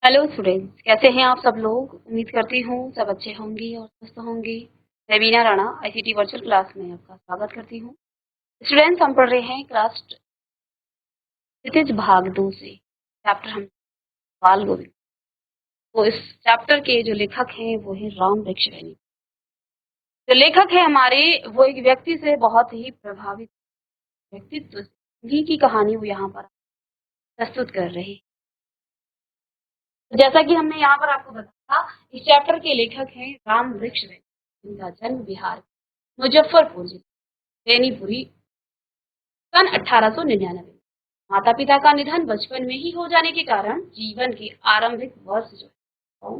Hello students, कैसे हैं आप सब लोग। उम्मीद करती हूँ सब अच्छे होंगे और स्वस्थ होंगे। मैं बीना राणा आईसीटी वर्चुअल क्लास में आपका स्वागत करती हूँ। स्टूडेंट्स, हम पढ़ रहे हैं क्लास क्षितिज भाग 2 से चैप्टर हम बाल गोविंद। तो इस चैप्टर के जो लेखक हैं वो है राम वृक्षवेणी। जो लेखक है हमारे, वो एक व्यक्ति से बहुत ही प्रभावित व्यक्तित्व से उन्हीं की कहानी वो यहाँ पर प्रस्तुत कर रहे हैं। जैसा कि हमने यहाँ पर आपको बताया, इस चैप्टर के लेखक हैं राम वृक्षवेणी। इनका जन्म बिहार मुजफ्फरपुर जिले बेनीपुरी सन 1899। माता पिता का निधन बचपन में ही हो जाने के कारण जीवन के आरंभिक वर्ष जो है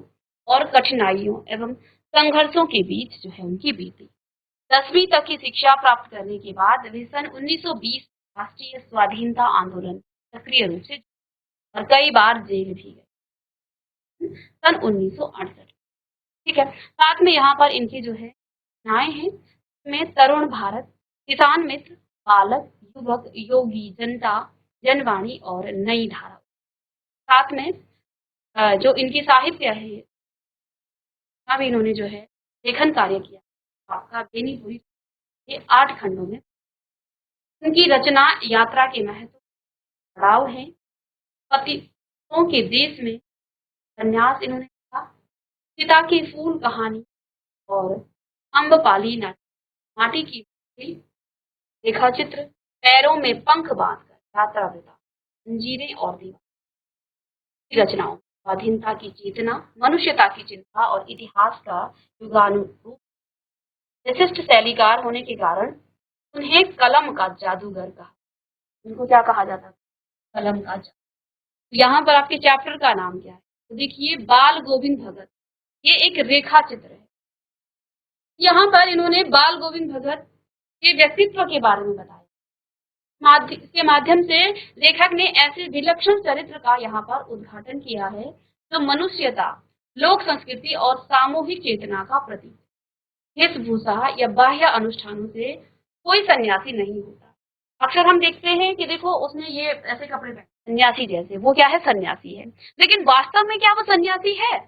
और कठिनाइयों एवं संघर्षों के बीच जो है उनकी बीती। 10वीं तक की शिक्षा प्राप्त करने के बाद वे सन 1920 राष्ट्रीय स्वाधीनता आंदोलन सक्रिय रूप से और कई बार जेल भी गए सन 1968। ठीक है। साथ में यहाँ पर इनकी जो है रचनाएं हैं, इसमें तरुण भारत, किसान मित्र, बालक, युवक, योगी, जनता, जनवाणी और नई धारा। साथ में जो इनकी साहित्य है, भी इन्होंने जो है लेखन कार्य किया। आपका बेनीपुरी ये 8 खंडों में उनकी रचना यात्रा के महत्व पड़ाव है। पतितों के देश में संन्यास इन्होंने लिखा। पिता की फूल कहानी और अम्बपाली नाटक, माटी की मूर्ति, रेखा चित्र, पैरों में पंख बांधकर यात्रा वृता, जंजीरें और दीवार की रचनाओं स्वाधीनता की चेतना, मनुष्यता की चिंता और इतिहास का युगानुरूप विशिष्ट शैलीकार होने के कारण उन्हें कलम का जादूगर कहा। उनको क्या कहा जाता था? कलम का जादू। यहाँ पर आपके चैप्टर का नाम क्या है? तो देखिए, बाल गोविंद भगत। ये एक रेखा चित्र है। यहाँ पर इन्होंने बाल गोविंद भगत के व्यक्तित्व के बारे में बताया। के माध्यम से लेखक ने ऐसे विलक्षण चरित्र का यहाँ पर उद्घाटन किया है जो मनुष्यता, लोक संस्कृति और सामूहिक चेतना का प्रतीक। वेशभूषा या बाह्य अनुष्ठानों से कोई सन्यासी नहीं होता। अक्सर हम देखते हैं कि देखो उसने ये ऐसे कपड़े पहने, सन्यासी जैसे, वो क्या है? सन्यासी है। लेकिन वास्तव में क्या वो सन्यासी है?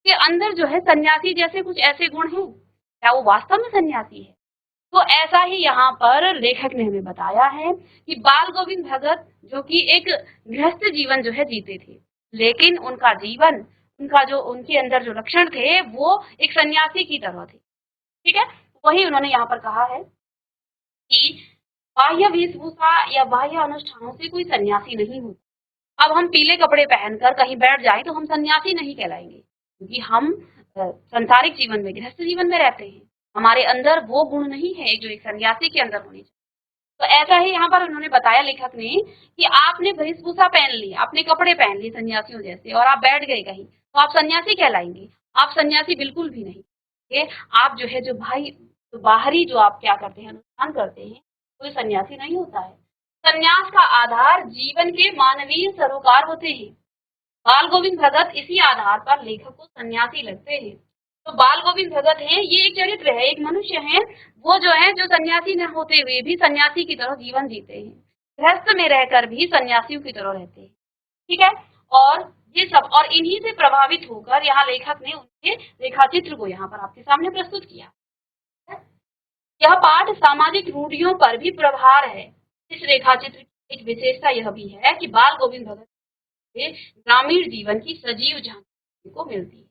के अंदर जो है सन्यासी जैसे कुछ ऐसे गुण हैं? क्या वो वास्तव में सन्यासी है? तो ऐसा ही यहाँ पर लेखक ने हमें बताया है कि बाल गोविंद भगत जो कि एक गृहस्थ जीवन जो है जीते थे, लेकिन उनका जीवन, उनका जो उनके अंदर जो लक्षण थे वो एक सन्यासी की तरह थे। ठीक है। वही उन्होंने यहाँ पर कहा है कि बाह्य वेशभूषा या बाह्य अनुष्ठानों से कोई सन्यासी नहीं होता। अब हम पीले कपड़े पहनकर कहीं बैठ जाए तो हम सन्यासी नहीं कहलाएंगे, क्योंकि हम संसारिक जीवन में, गृहस्थ जीवन में रहते हैं। हमारे अंदर वो गुण नहीं है जो एक सन्यासी के अंदर होने चाहिए। तो ऐसा ही यहाँ पर उन्होंने बताया लेखक ने कि आपने वेशभूषा पहन ली, आपने कपड़े पहन लिए सन्यासियों जैसे और आप बैठ गए कहीं, तो आप सन्यासी कहलाएंगे? आप सन्यासी बिल्कुल भी नहीं। ये आप जो है जो भाई जो बाहरी जो आप क्या करते हैं, अनुष्ठान करते हैं, कोई सन्यासी नहीं होता है। सन्यास का आधार जीवन के मानवीय सरोकार होते हैं। बाल गोविंद भगत इसी आधार पर लेखक को सन्यासी लगते हैं। तो बाल गोविंद भगत है, ये एक चरित्र है, एक मनुष्य है, वो जो है जो सन्यासी न होते हुए भी सन्यासी की तरह जीवन जीते हैं, गृहस्थ में रहकर भी सन्यासियों की तरह रहते हैं। ठीक है। और ये सब और इन्हीं से प्रभावित होकर यहाँ लेखक ने उनके रेखाचित्र को यहाँ पर आपके सामने प्रस्तुत किया। यह पाठ सामाजिक रूढ़ियों पर भी प्रभार है। इस रेखाचित्र की एक विशेषता यह भी है कि बाल गोविंद भगत से ग्रामीण जीवन की सजीव झांकी को मिलती है।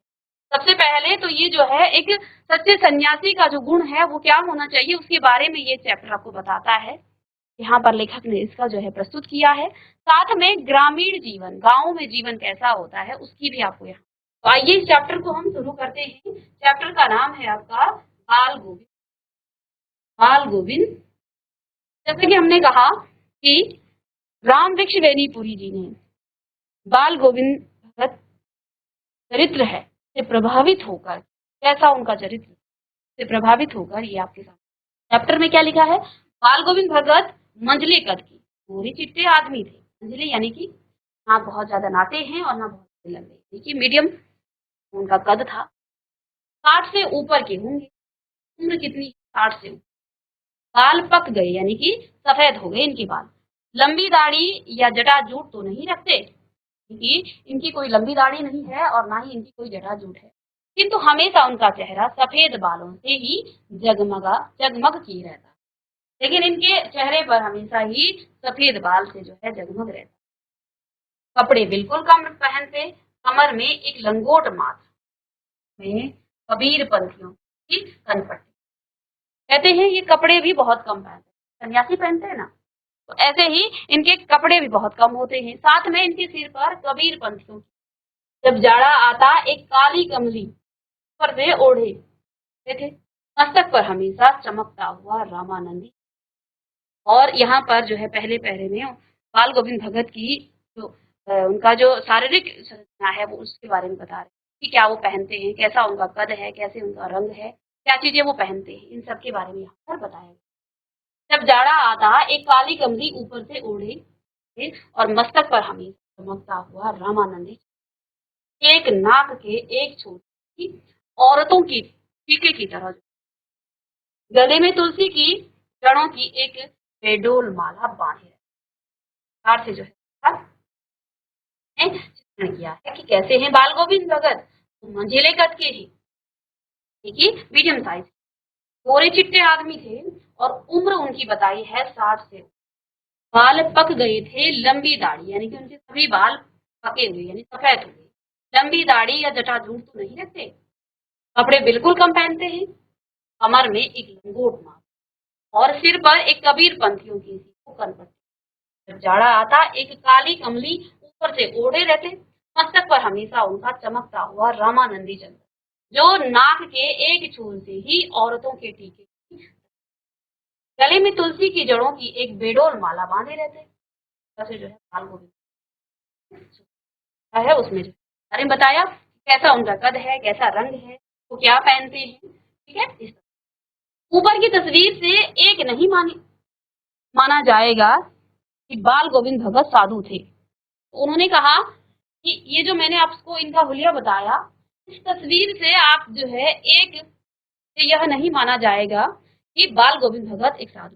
सबसे पहले तो ये जो है एक सच्चे सन्यासी का जो गुण है वो क्या होना चाहिए, उसके बारे में ये चैप्टर आपको बताता है। यहाँ पर लेखक ने इसका जो है प्रस्तुत किया है। साथ में ग्रामीण जीवन, गांव में जीवन कैसा होता है उसकी भी आपको यहाँ। तो आइए इस चैप्टर को हम शुरू करते हैं। चैप्टर का नाम है आपका बाल गोविंद। बाल गोविंद, जैसे कि हमने कहा कि राम वृक्षवेणीपुरी जी ने बाल गोविंद भगत चरित्र है से प्रभावित होकर, कैसा उनका चरित्र से प्रभावित होकर, ये आपके सामने चैप्टर में क्या लिखा है। बाल गोविंद भगत मंझले कद की गोरे चिट्टे आदमी थे। मंझले यानी कि ना बहुत ज्यादा नाटे हैं और ना बहुत लंबे, देखिए मीडियम उनका कद था। 60 से ऊपर के होंगे। उम्र कितनी? 60 से ऊपर। बाल पक गए यानी कि सफेद हो गए इनके बाल। लंबी दाढ़ी या जटाजूट तो नहीं रखते, कि इनकी कोई लंबी दाढ़ी नहीं है और ना ही इनकी कोई जटाजूट है, किंतु हमेशा उनका चेहरा सफेद बालों से ही जगमग किए रहता है। लेकिन इनके चेहरे पर हमेशा ही सफेद बाल से जो है जगमग रहता है। कपड़े बिल्कुल कम पहनते, कमर में एक लंगोट मात्र में कबीर पंथियों की कनपट्टी। कहते हैं ये कपड़े भी बहुत कम पहनते, सन्यासी पहनते हैं ना, तो ऐसे ही इनके कपड़े भी बहुत कम होते हैं। साथ में इनके सिर पर कबीर पंथियों, जब जाड़ा आता एक काली कमली पर से ओढ़े थे, मस्तक पर हमेशा चमकता हुआ रामानंदी। और यहाँ पर जो है पहले पहरे में बाल गोविंद भगत की जो उनका जो शारीरिक संरचना है वो उसके बारे में बता रहे हैं कि क्या वो पहनते हैं, कैसा उनका कद है, कैसे उनका रंग है, क्या चीजें वो पहनते हैं, इन सब के बारे में यहाँ पर बताया गया। जब जाड़ा आता एक काली कमली ऊपर से ओढ़े थे और मस्तक पर हमेशा चमकता हुआ रामानंदी, एक नाक के एक छोटी औरतों की टीके की तरह, गले में तुलसी की जड़ों की एक बेडोल माला बांधे से जो है चित्रण किया है कि कैसे हैं बाल गोविंद भगत। तो मंझिले कद के ही, देखिए मीडियम साइज, गोरे चिट्टे आदमी थे और उम्र उनकी बताई है 60 से। बाल पक गए थे, लंबी दाढ़ी, यानी कि उनके सभी बाल पके हुए यानी सफेद हुए, लंबी दाढ़ी या जटाजूट तो नहीं रखते, कपड़े बिल्कुल कम पहनते हैं, कमर में एक लंगोट मार और सिर पर एक कबीर पंथियों की कनपट्टी। जब जाड़ा आता एक काली कमली ऊपर से ओढ़े रहते, मस्तक पर हमेशा उनका चमकता हुआ रामानंदी चंद्र, जो नाक के एक छूल से ही औरतों के टीके, गले में तुलसी की जड़ों की एक बेडोल माला बांधे रहते। जैसे जो है बाल गोविंद है उसमें जो अरे बताया कैसा उनका कद है, कैसा रंग है, वो क्या पहनते हैं, ठीक है। इस ऊपर की तस्वीर से एक नहीं माना जाएगा कि बाल गोविंद भगत साधु थे। तो उन्होंने कहा कि ये जो मैंने आपको इनका हुलिया बताया, इस तस्वीर से आप जो है एक यह नहीं माना जाएगा कि बाल गोविंद भगत एक साधु,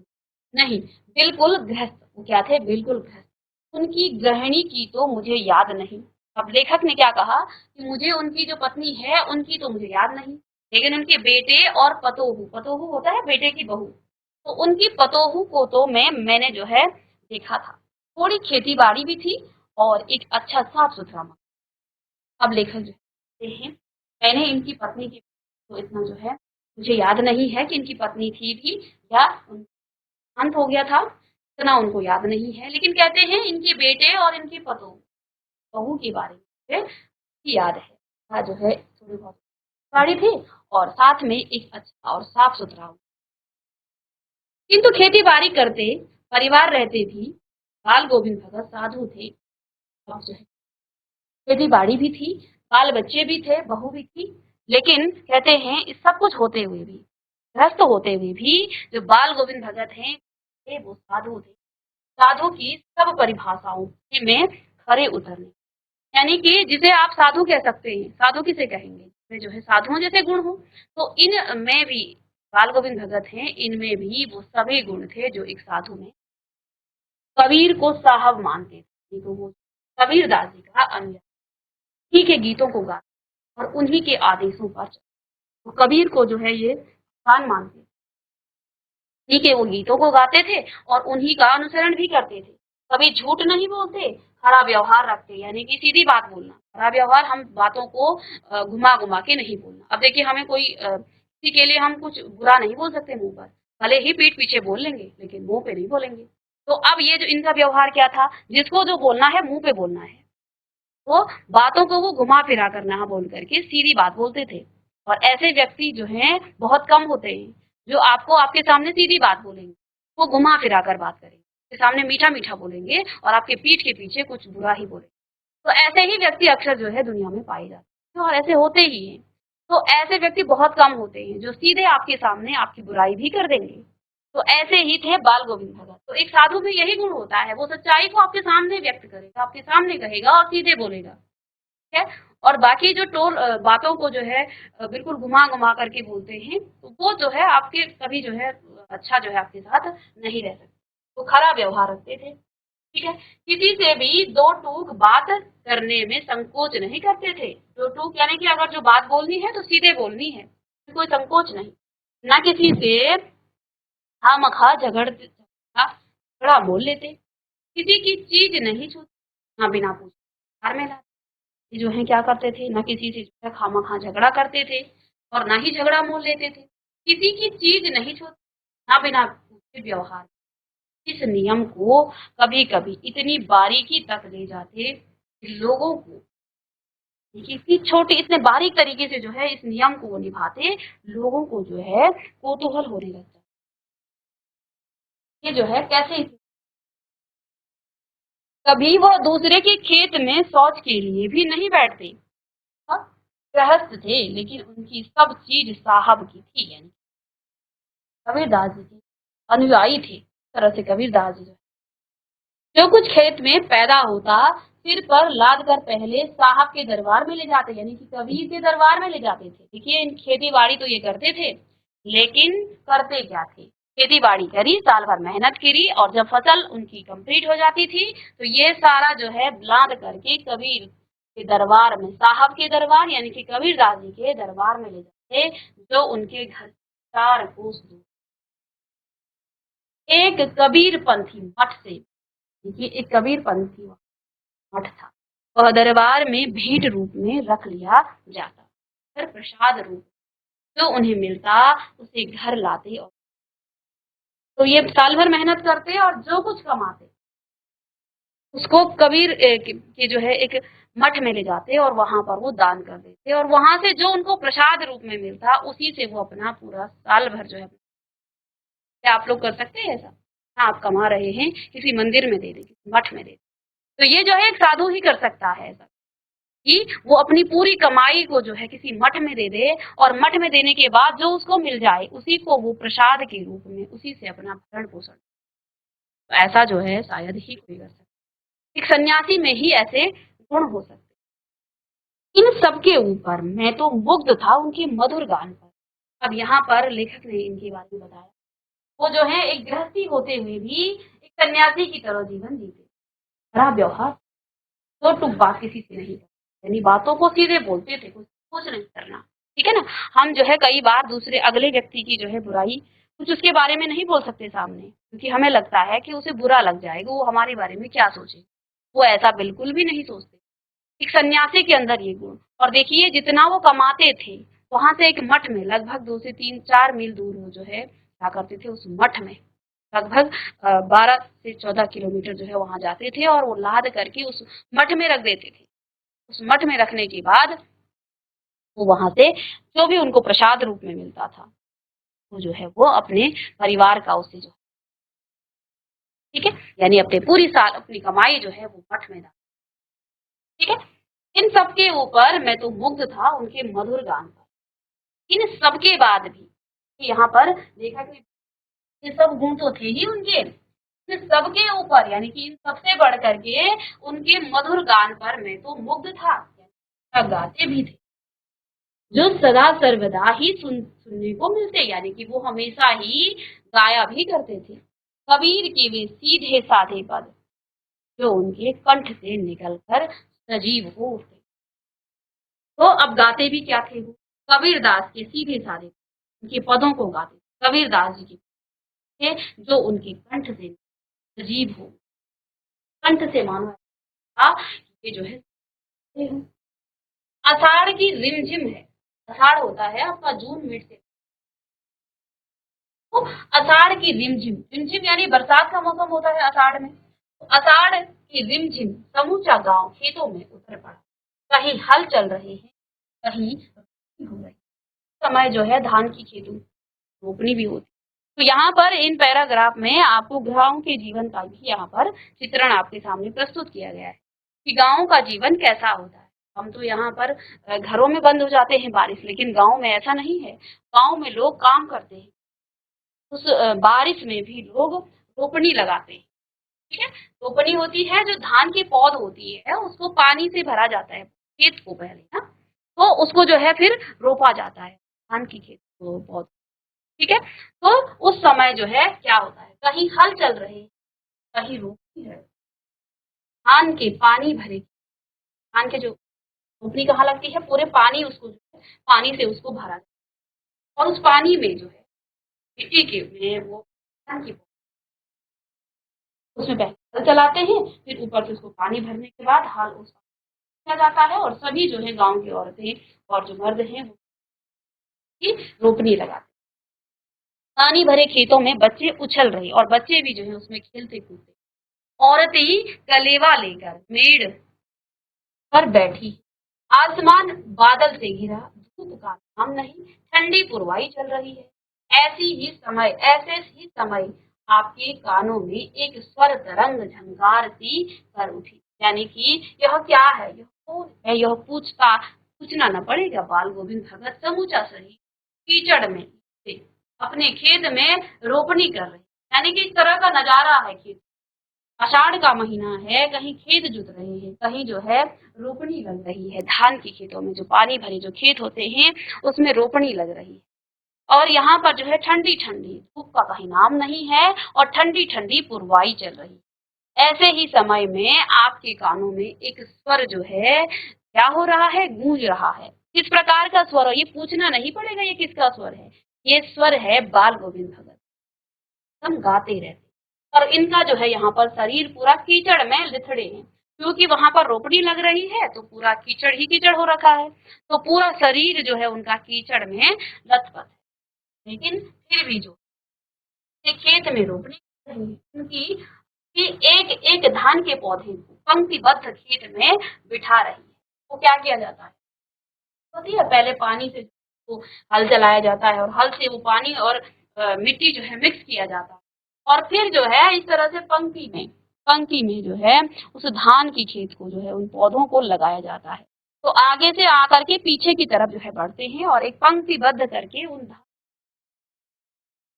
नहीं, बिल्कुल गृहस्थ। वो क्या थे? बिल्कुल गृहस्थ। उनकी गृहिणी की तो मुझे याद नहीं। अब लेखक ने क्या कहा कि मुझे उनकी जो पत्नी है उनकी तो मुझे याद नहीं, लेकिन उनके बेटे और पतोहू, पतोहू होता है बेटे की बहू, तो उनकी पतोहू को तो मैंने जो है देखा था। थोड़ी खेती बाड़ी भी थी और एक अच्छा साफ सुथरा मकान। अब लेखक जो है मैंने इनकी पत्नी की तो इतना जो है मुझे याद नहीं है कि इनकी पत्नी थी भी या अंत हो गया था, इतना उनको याद नहीं है, लेकिन कहते हैं इनके बेटे और इनकी बहू के बारे में याद है। जो है थोड़ी बहुत गाड़ी थी और साथ में एक अच्छा और साफ सुथरा, किंतु खेती बाड़ी करते परिवार रहते भी बाल गोविंद भगत साधु थे। अब जो है खेती बाड़ी भी थी, बाल बच्चे भी थे, बहू भी थी, लेकिन कहते हैं इस सब कुछ होते हुए भी, गृहस्थ होते हुए भी जो बाल गोविंद भगत हैं वो साधु थे। साधु की सब परिभाषाओं में खरे उतरने, यानी कि जिसे आप साधु कह सकते हैं, साधु किसे कहेंगे जो है साधुओं जैसे गुण हो, तो इन में भी बाल गोविंद भगत हैं, इनमें भी वो सभी गुण थे जो एक साधु में। कबीर को साहब मानते थे, तो वो कबीरदास जी का अनुयायी, उन्हीं के गीतों को गा और उन्हीं के आदेशों पर तो कबीर को जो है ये भगवान मानते, उन्हीं के वो गीतों को गाते थे और उन्हीं का अनुसरण भी करते थे। कभी झूठ नहीं बोलते, खरा व्यवहार रखते, यानी कि सीधी बात बोलना, खरा व्यवहार, हम बातों को घुमा घुमा के नहीं बोलना। अब देखिए हमें कोई किसी के लिए हम कुछ बुरा नहीं बोल सकते मुंह पर, भले ही पीठ पीछे बोल लेंगे लेकिन मुंह पे नहीं बोलेंगे। तो अब ये जो इनका व्यवहार क्या था, जिसको जो बोलना है मुंह पे बोलना है, तो बातों को वो घुमा फिरा कर ना बोल करके सीधी बात बोलते थे। और ऐसे व्यक्ति जो हैं बहुत कम होते हैं जो आपको आपके सामने सीधी बात बोलेंगे, वो घुमा फिरा कर बात करेंगे, आपके सामने मीठा मीठा बोलेंगे और आपके पीठ के पीछे कुछ बुरा ही बोलेंगे। तो ऐसे ही व्यक्ति अक्सर जो है दुनिया में पाए जाते हैं और ऐसे होते ही हैं। तो ऐसे व्यक्ति बहुत कम होते हैं जो सीधे आपके सामने आपकी बुराई भी कर देंगे। तो ऐसे ही थे बाल गोविंद भगत। तो एक साधु में यही गुण होता है, वो सच्चाई को आपके सामने व्यक्त करेगा, आपके सामने कहेगा और सीधे बोलेगा, ठीक है। और बाकी जो बातों को जो है बिल्कुल घुमा घुमा करके बोलते हैं, तो वो जो है आपके कभी जो है अच्छा जो है आपके साथ नहीं रह सकते। तो खरा व्यवहार रखते थे। ठीक है। किसी से भी दो टूक बात करने में संकोच नहीं करते थे। दो टूक यानी कि अगर जो बात बोलनी है तो सीधे बोलनी है, कोई संकोच नहीं। ना किसी से खामखा झगड़ा बोल लेते, किसी की चीज नहीं छूते, ना बिना पूछे घर में लाते। ये जो है क्या करते थे, ना किसी से जो है खामखा झगड़ा करते थे और ना ही झगड़ा मोल लेते थे, किसी की चीज नहीं छूते, ना बिना पूछे व्यवहार। इस नियम को कभी कभी इतनी बारीकी तक ले जाते कि लोगों को किसी छोटे इतने बारीक तरीके से जो है इस नियम को वो निभाते, लोगों को जो है कौतूहल होने लगता। ये जो है कैसे, कभी वो दूसरे के खेत में शौच के लिए भी नहीं बैठते। हाँ, गृहस्थ थे लेकिन उनकी सब चीज साहब की थी। यानी कबीरदास जी के अनुयायी थे। इस तरह से कबीरदास जी जो कुछ खेत में पैदा होता सिर पर लाद कर पहले साहब के दरबार में ले जाते, यानी कि कबीर के दरबार में ले जाते थे। देखिए इन खेती बाड़ी तो ये करते थे, लेकिन करते क्या थे, खेती बाड़ी करी, साल भर मेहनत करी और जब फसल उनकी कंप्लीट हो जाती थी तो ये सारा जो है लाद करके कबीर के दरबार में, साहब के दरबार यानी कि कबीरदास जी के दरबार में ले जाते, जो उनके घर 4 कोस दूर एक कबीर पंथी मठ से, ये एक कबीर पंथी मठ था, वह दरबार में भेंट रूप में रख लिया जाता, फिर प्रसाद रूप जो उन्हें मिलता उसे घर लाते। और तो ये साल भर मेहनत करते और जो कुछ कमाते उसको कबीर के जो है एक मठ में ले जाते और वहां पर वो दान कर देते और वहां से जो उनको प्रसाद रूप में मिलता उसी से वो अपना पूरा साल भर जो है। क्या आप लोग कर सकते हैं ऐसा? हाँ, आप कमा रहे हैं, किसी मंदिर में दे दे, किसी मठ में दे दे, तो ये जो है एक साधु ही कर सकता है ऐसा कि वो अपनी पूरी कमाई को जो है किसी मठ में दे दे और मठ में देने के बाद जो उसको मिल जाए उसी को वो प्रसाद के रूप में उसी से अपना भरण पोषण। तो ऐसा जो है शायद ही कोई कर सकता है। एक सन्यासी में ही ऐसे गुण हो सकते। इन सबके ऊपर मैं तो मुग्ध था उनके मधुर गान पर। अब यहाँ पर लेखक ने इनके बारे में बताया, वो जो है एक गृहस्थी होते हुए भी एक सन्यासी की तरह जीवन जीते, बड़ा व्यवहार, दो टूक बात किसी से नहीं करते, यानी बातों को सीधे बोलते थे, कुछ नहीं करना। ठीक है ना। हम जो है कई बार दूसरे अगले व्यक्ति की जो है बुराई कुछ उसके बारे में नहीं बोल सकते सामने, क्योंकि हमें लगता है कि उसे बुरा लग जाएगा, वो हमारे बारे में क्या सोचे। वो ऐसा बिल्कुल भी नहीं सोचते। एक सन्यासी के अंदर ये गुण। और देखिए जितना वो कमाते थे वहां से एक मठ में लगभग 2 से 3 4 मील दूर वो जो है क्या करते थे, उस मठ में लगभग 12 से 14 किलोमीटर जो है वहां जाते थे और वो लाद करके उस मठ में रख देते थे। उस मठ में रखने के बाद वो वहां से जो भी उनको प्रसाद रूप में मिलता था वो जो है वो अपने परिवार का उससे जो, ठीक है, यानी अपने पूरी साल अपनी कमाई जो है वो मठ में डाल। ठीक है। इन सबके ऊपर मैं तो मुग्ध था उनके मधुर गान पर। इन सबके बाद भी यहाँ पर देखा कि ये सब गुण तो थे ही उनके, इन सबके ऊपर यानी कि इन सबसे बढ़ करके उनके मधुर गान पर मैं तो मुग्ध था, गाते भी थे, जो सदा सर्वदा ही सुनने को मिलते, यानी कि वो हमेशा ही गाया भी करते थे। कबीर के वे सीधे साधे पद जो उनके कंठ से निकलकर सजीव हो उठते। तो अब गाते भी क्या थे वो, कबीरदास के सीधे साधे उनके पदों को गाते, कबीरदास जी के जो उनके कंठ से सजीव हो, कंठ से मानो था ये जो है आषाढ़ की रिमझिम है। आषाढ़ होता है आपका जून मिड से, तो आषाढ़ की रिमझिम, रिमझिम यानी बरसात का मौसम होता है आषाढ़ में, तो आषाढ़ की रिमझिम समूचा गांव खेतों में उतर पड़ा, कहीं हल चल रहे हैं, कहीं हो रही समय जो है धान की खेती रोपनी भी होती। तो यहाँ पर इन पैराग्राफ में आपको गांव के जीवन का भी यहाँ पर चित्रण आपके सामने प्रस्तुत किया गया है कि गांव का जीवन कैसा होता है। हम तो यहाँ पर घरों में बंद हो जाते हैं बारिश, लेकिन गांव में ऐसा नहीं है। गांव में लोग काम करते हैं, उस बारिश में भी लोग रोपनी लगाते हैं। ठीक है। रोपनी होती है जो धान की पौध होती है उसको पानी से भरा जाता है खेत को पहले ना, तो उसको जो है फिर रोपा जाता है धान की खेत को पौध। ठीक है। तो उस समय जो है क्या होता है, कहीं हल चल रहे हैं, कहीं रोपनी है, धान के पानी भरे, धान के जो रोपनी कहाँ लगती है, पूरे पानी उसको जो है, पानी से उसको भरा जाता है। और उस पानी में जो है मिट्टी के में वो धान की, उसमें पहले हल चलाते हैं, फिर ऊपर से उसको पानी भरने के बाद हल उसका किया जाता है और सभी जो है गांव की औरतें और जो मर्द हैं वो की रोपनी लगाते हैं। पानी भरे खेतों में बच्चे उछल रहे और बच्चे भी जो है उसमें खेलते कूदते, औरतें कलेवा लेकर मेड़ पर बैठी, आसमान बादल से घिरा, धूप का नाम नहीं, ठंडी पुरवाई चल रही है। ऐसे ही समय आपके कानों में एक स्वर तरंग झंकार सी कर उठी। यानी कि यह क्या है, यह कौन है, यह पूछना न पड़ेगा। बाल गोविंद भगत समूचा शरीर कीचड़ में से अपने खेत में रोपनी कर रहे, यानी कि इस तरह का नजारा है खेत, आषाढ़ का महीना है, कहीं खेत जुत रहे हैं, कहीं जो है रोपनी लग रही है, धान के खेतों में जो पानी भरे जो खेत होते हैं उसमें रोपनी लग रही है। और यहाँ पर जो है ठंडी ठंडी धूप का कहीं नाम नहीं है और ठंडी ठंडी पुरवाई चल रही है। ऐसे ही समय में आपके कानों में एक स्वर जो है क्या हो रहा है, गूंज रहा है। किस प्रकार का स्वर है ये पूछना नहीं पड़ेगा, ये किसका स्वर है, ये स्वर है बाल गोविंद भगत। हम गाते रहते और इनका जो है यहाँ पर शरीर पूरा कीचड़ में लिथड़े हैं, क्योंकि वहां पर रोपड़ी लग रही है तो पूरा कीचड़ ही कीचड़ हो रखा है, तो पूरा शरीर जो है उनका कीचड़ में लथपथ है। लेकिन फिर भी जो खेत में रोपनी कर रही है उनकी कि एक एक धान के पौधे को पंक्तिबद्ध खेत में बिठा रही है। तो क्या किया जाता है, होती है पहले पानी से वो हल चलाया जाता है और हल से वो पानी और मिट्टी जो है मिक्स किया जाता है और फिर जो है इस तरह से पंक्ति में जो है उस धान की खेत को जो है उन पौधों को लगाया जाता है। तो आगे से आकर के पीछे की तरफ जो है बढ़ते हैं और एक पंक्तिबद्ध करके उन धान,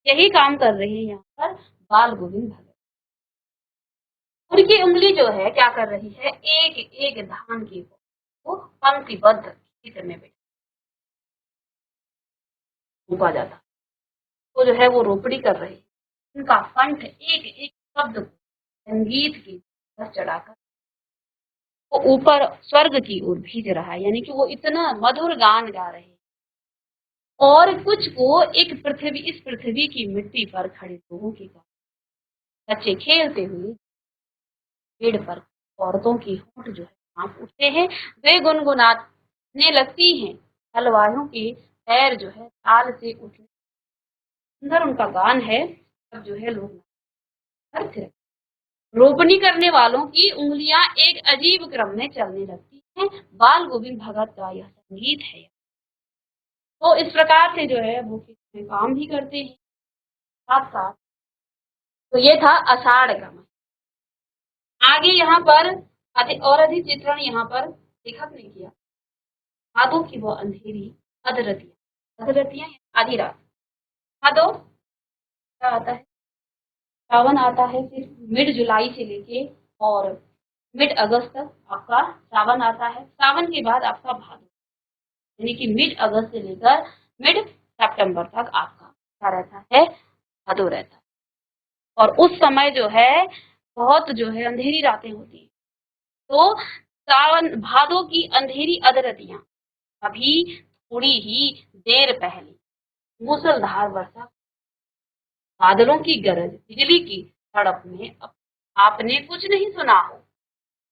यही काम कर रहे हैं यहाँ पर बाल गोविंद भगत। उनकी उंगली जो है क्या कर रही है, एक एक धान की को पंक्तिबद्ध खेत में रोपा जाता, तो जो है वो रोपड़ी कर रहे हैं। उनका कंठ एक एक शब्द को संगीत की तरह चढ़ाकर वो ऊपर स्वर्ग की ओर भेज रहा है, यानी कि वो इतना मधुर गान गा रहे हैं। और कुछ को इस पृथ्वी की मिट्टी पर खड़े लोगों के बच्चे खेलते हुए पेड़ पर, औरतों की होंठ जो है कांप उठते हैं, वे गुनगुनाने लगती हैं, हलवाइयों के पैर जो है ताल से उठने, सुंदर उनका गान है। अब जो है लोग अर्थ है, रोपनी करने वालों की उंगलियां एक अजीब क्रम में चलने लगती हैं। बाल गोविंद भगत का यह संगीत है। तो इस प्रकार से जो है वो काम भी करते हैं साथ साथ। तो ये था आषाढ़ का महीना। आगे यहाँ पर अधिक चित्रण यहाँ पर लेखक ने किया, भादों की वो अंधेरी अधरतियां आधी रात। भादो क्या आता है, सावन आता है, फिर मिड जुलाई से लेके और मिड अगस्त तक आपका सावन आता है। सावन के बाद आपका भादो, यानी कि मिड अगस्त से लेकर मिड सितंबर तक आपका क्या रहता है, भादो रहता है। और उस समय जो है बहुत जो है अंधेरी रातें होती हैं। तो सावन भादो की अंधेरी अधरतियां, अभी थोड़ी ही देर पहले मूसलधार वर्षा, बादलों की गरज, बिजली की तड़प में आपने कुछ नहीं सुना हो।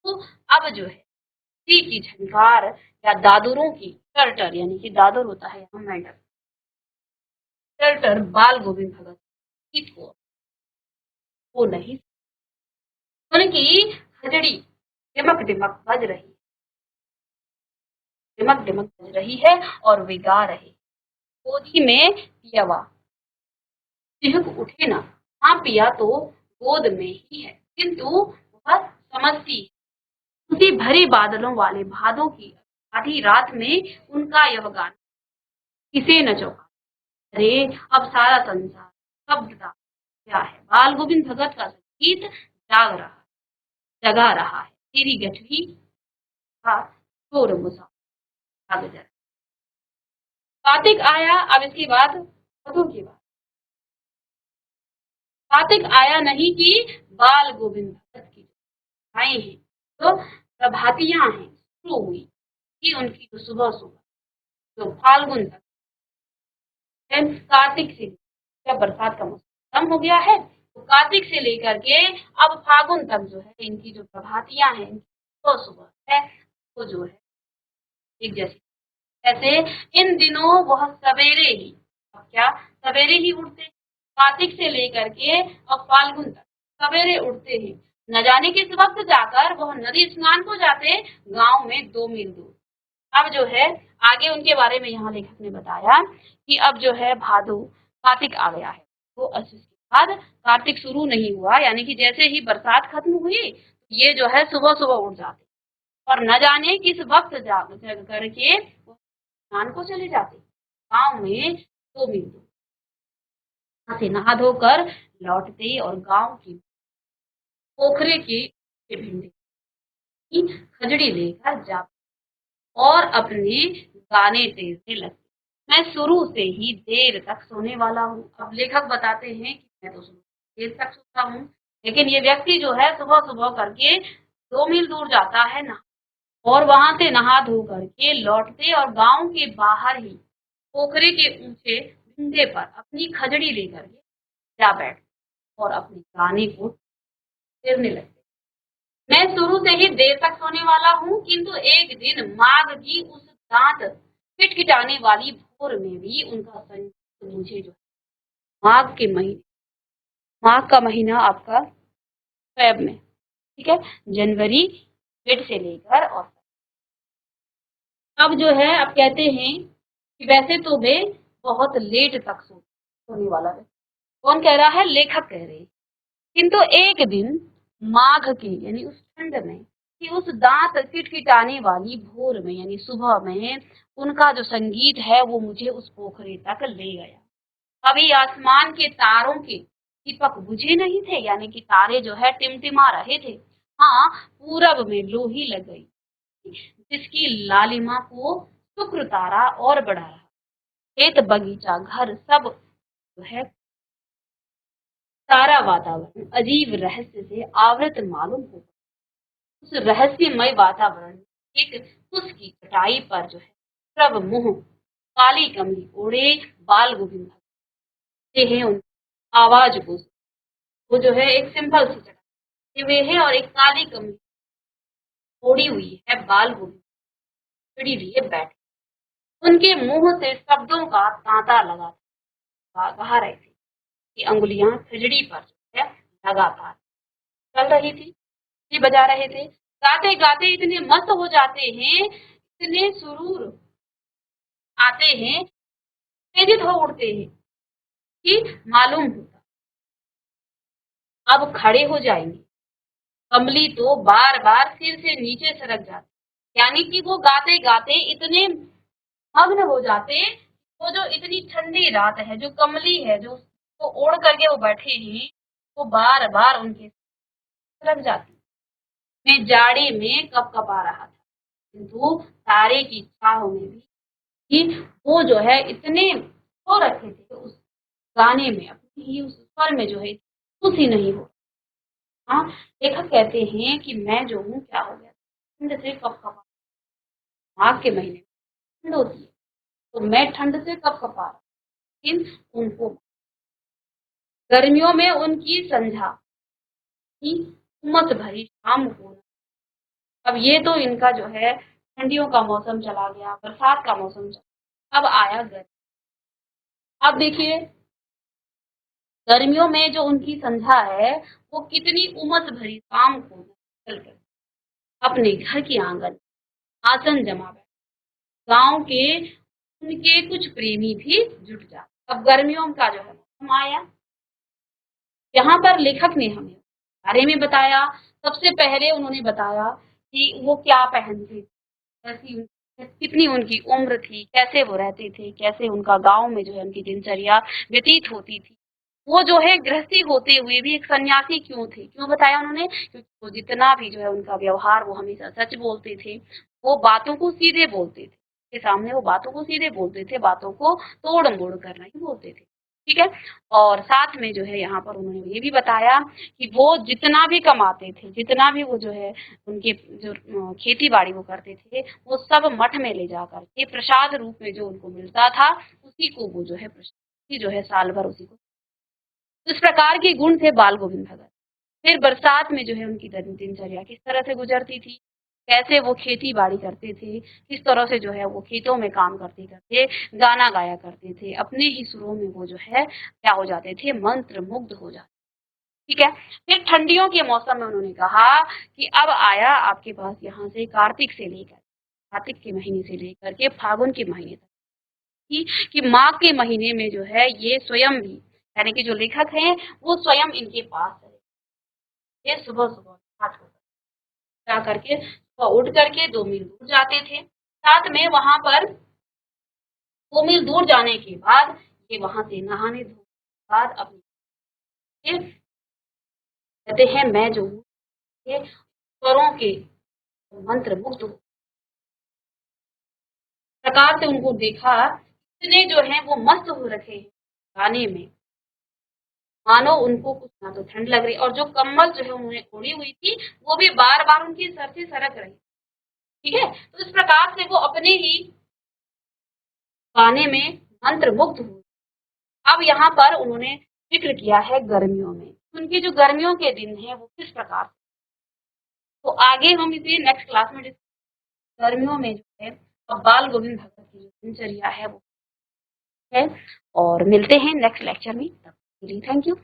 तो अब जो है सी की झनकार या दादुरों की टर्टर, यानी कि दादुर होता है यहाँ मेंढक, टर्टर बाल गोविंद भगत गीत को वो नहीं, उनकी हजड़ी डिमक डिमक बज रही, डिमक डिमक बज रही है और वे गा रहे, गोदी में पियावा चिहुक उठे ना, हाँ पिया तो गोद में ही है, किंतु वह समझती उसी भरे बादलों वाले भादों की आधी रात में उनका यह गाना किसे न चौंका। अरे अब सारा संसार स्तब्धता क्या है, बाल गोविंद भगत का संगीत जगा रहा है, तेरी गठरी का शोर गुसा भाग जा। कार्तिक आया, अब इसके बाद भादों की बात। कार्तिक आया नहीं कि बाल गोविंद भगत की आए हैं, जो प्रभातियां हैं शुरू हुई कि उनकी जो सुबह सुबह जो फाल्गुन तक कार्तिक से जब बरसात का मौसम कम हो गया है तो कार्तिक से लेकर के अब फागुन तक जो है इनकी जो प्रभातियां हैं सुबह सुबह है वो जो है एक जैसी। ऐसे इन दिनों वह सवेरे ही अब क्या सवेरे ही उठते हैं कार्तिक से लेकर के अब फाल्गुन तक सवेरे उठते हैं न जाने किस वक्त जाकर वह नदी स्नान को जाते गांव में 2 मील दूर। अब जो है आगे उनके बारे में यहाँ लेखक ने बताया कि अब जो है भादो कार्तिक आ गया है तो उसके बाद कार्तिक शुरू नहीं हुआ यानी कि जैसे ही बरसात खत्म हुई ये जो है सुबह सुबह उठ जाते और न जाने किस वक्त जा करके स्नान को चले जाते गांव में 2 मील दूर वहां से नहा धोकर लौटते और गांव की पोखरे की भिंडी की खजड़ी लेकर जाते और अपने गाने तेजने लगते। मैं शुरू से ही देर तक सोने वाला हूँ। अब लेखक बताते हैं कि मैं तो शुरू से देर तक सोता हूँ लेकिन ये व्यक्ति जो है सुबह सुबह करके 2 मील दूर जाता है ना और वहां से नहा धो करके लौटते और गांव के बाहर ही पोखरे के ऊंचे भिंडे पर अपनी खजड़ी लेकर के जा बैठ और अपने गाने को तेरने लगते। मैं शुरू से ही देर तक सोने वाला हूँ किंतु एक दिन माघ की उस दांत किटकिटाने वाली भोर में भी उनका संगीत मुझे जो माघ के महीने माघ का महीना आपका फेब में ठीक है जनवरी मिड से लेकर और अब जो है अब कहते हैं कि वैसे तो वे बहुत लेट तक सोने वाला है। कौन कह रहा है लेखक कह रहे हैं किंतु एक दिन माघ की यानी उस ठंड में कि उस दांत किटकिटाने वाली भोर में यानी सुबह में उनका जो संगीत है वो मुझे उस पोखरे तक ले गया। अभी आसमान के तारों के दीपक बुझे नहीं थे यानी कि तारे जो है टिमटिमा रहे थे। हाँ पूरब में लोही लग गई जिसकी लालिमा को शुक्र तारा और बढ़ा रहा। खेत बगीचा घर सब जो है सारा वातावरण अजीब रहस्य से आवृत मालूम होगा। उस रहस्यमय वातावरण में एक उसकी चटाई पर जो है सब मुंह काली कमली ओढ़े बाल गोविंद भगते हैं उन आवाज को वो जो है एक सिंपल सी चटाई वे है और एक काली कमली ओढ़ी हुई है बाल गोविंद खड़ी लिए बैठे उनके मुंह से शब्दों का तांता लगा रहे थे कि अंगुलियां खिजड़ी पर जो है लगातार चल रही थी भी बजा रहे थे गाते गाते इतने मस्त हो जाते हैं इतने सुरूर आते हैं उत्तेजित हो उठते हैं कि मालूम होता अब खड़े हो जाएंगे। कमली तो बार बार सिर से नीचे सरक जाती यानी कि वो गाते गाते इतने मग्न हो जाते वो जो इतनी ठंडी रात है जो कमली है जो उसको ओढ़ करके वो बैठे हैं वो बार बार उनके सरक जाती मैं जाड़े में कपकपा रहा था किंतु तारे की छाव में भी कि वो जो है इतने खो रखे थे उस गाने में अपनी ही उस स्वर में जो है खुश ही नहीं हो। हाँ लेखक कहते हैं कि मैं जो हूँ क्या हो गया ठंड से कपकपा माघ के महीने में ठंड होती है तो मैं ठंड से कपकपा रहा लेकिन उनको गर्मियों में उनकी संध्या की उमस भरी शाम को अब ये तो इनका जो है ठंडियों का मौसम चला गया बरसात का मौसम चला अब आया गर्मी। अब देखिए गर्मियों में जो उनकी संध्या है वो कितनी उमस भरी शाम को चलकर अपने घर के आंगन आसन जमा बैठे गांव के उनके कुछ प्रेमी भी जुट जाते। अब गर्मियों का जो है मौसम आया यहाँ पर लेखक ने हमें बारे में बताया। सबसे पहले उन्होंने बताया कि वो क्या पहनते कैसी कितनी उनकी उम्र थी कैसे वो रहते थे कैसे उनका गांव में जो है उनकी दिनचर्या व्यतीत होती थी वो जो है गृहस्थी होते हुए भी एक सन्यासी क्यों थे क्यों बताया उन्होंने क्योंकि वो जितना भी जो है उनका व्यवहार वो हमेशा सच बोलते थे वो बातों को सीधे बोलते थे के सामने वो बातों को सीधे बोलते थे बातों को तोड़ मोड़ कर नहीं बोलते थे ठीक है। और साथ में जो है यहाँ पर उन्होंने ये भी बताया कि वो जितना भी कमाते थे, जितना भी वो जो है उनके जो खेती बाड़ी वो करते थे, वो सब मठ में ले जा करके प्रसाद रूप में जो उनको मिलता था, उसी को वो जो है प्रसाद जो है साल भर उसी को। तो इस प्रकार के गुण थे बाल गोविंद भगत। फिर बरसात में जो है उनकी दिनचर्या किस तरह से गुजरती थी, कैसे वो खेती बाड़ी करते थे, किस तरह से जो है वो खेतों में काम करते करते गाना गाया करते थे, अपने ही सुरों में वो जो है क्या हो जाते थे, मंत्र मुग्ध हो जाते। ठीक है। फिर ठंडियों के मौसम में उन्होंने कहा कि अब आया आपके पास यहाँ से कार्तिक से लेकर, कार्तिक के महीने से लेकर के फागुन के महीने तक कि माघ के महीने में जो है ये स्वयं भी, यानी कि जो लेखक हैं वो स्वयं इनके पास है, ये सुबह सुबह 8 बजे जा करके सुबह उठ करके 2 मील दूर जाते थे। साथ में वहां पर 2 मील दूर जाने के बाद ये वहां से नहाने धोने के बाद अपने कहते हैं मैं जो हूँ ये स्वरों के मंत्र मुग्ध प्रकार से उनको देखा, इतने जो है वो मस्त हो रखे हैं गाने में, मानो उनको कुछ ना तो ठंड लग रही और जो कम्बल जो है उन्होंने ओढ़ी हुई थी वो भी बार बार उनके सर से सरक रही। ठीक है। तो इस प्रकार से वो अपने ही गाने में मंत्र मुग्ध हुए। अब यहाँ पर उन्होंने जिक्र किया है गर्मियों में, उनके जो गर्मियों के दिन हैं वो किस प्रकार से, तो आगे हम इसे नेक्स्ट क्लास में गर्मियों में जो है अब बाल गोविंद भगत की जो दिनचर्या है वो है। और मिलते हैं नेक्स्ट लेक्चर में, तब के लिए थैंक यू।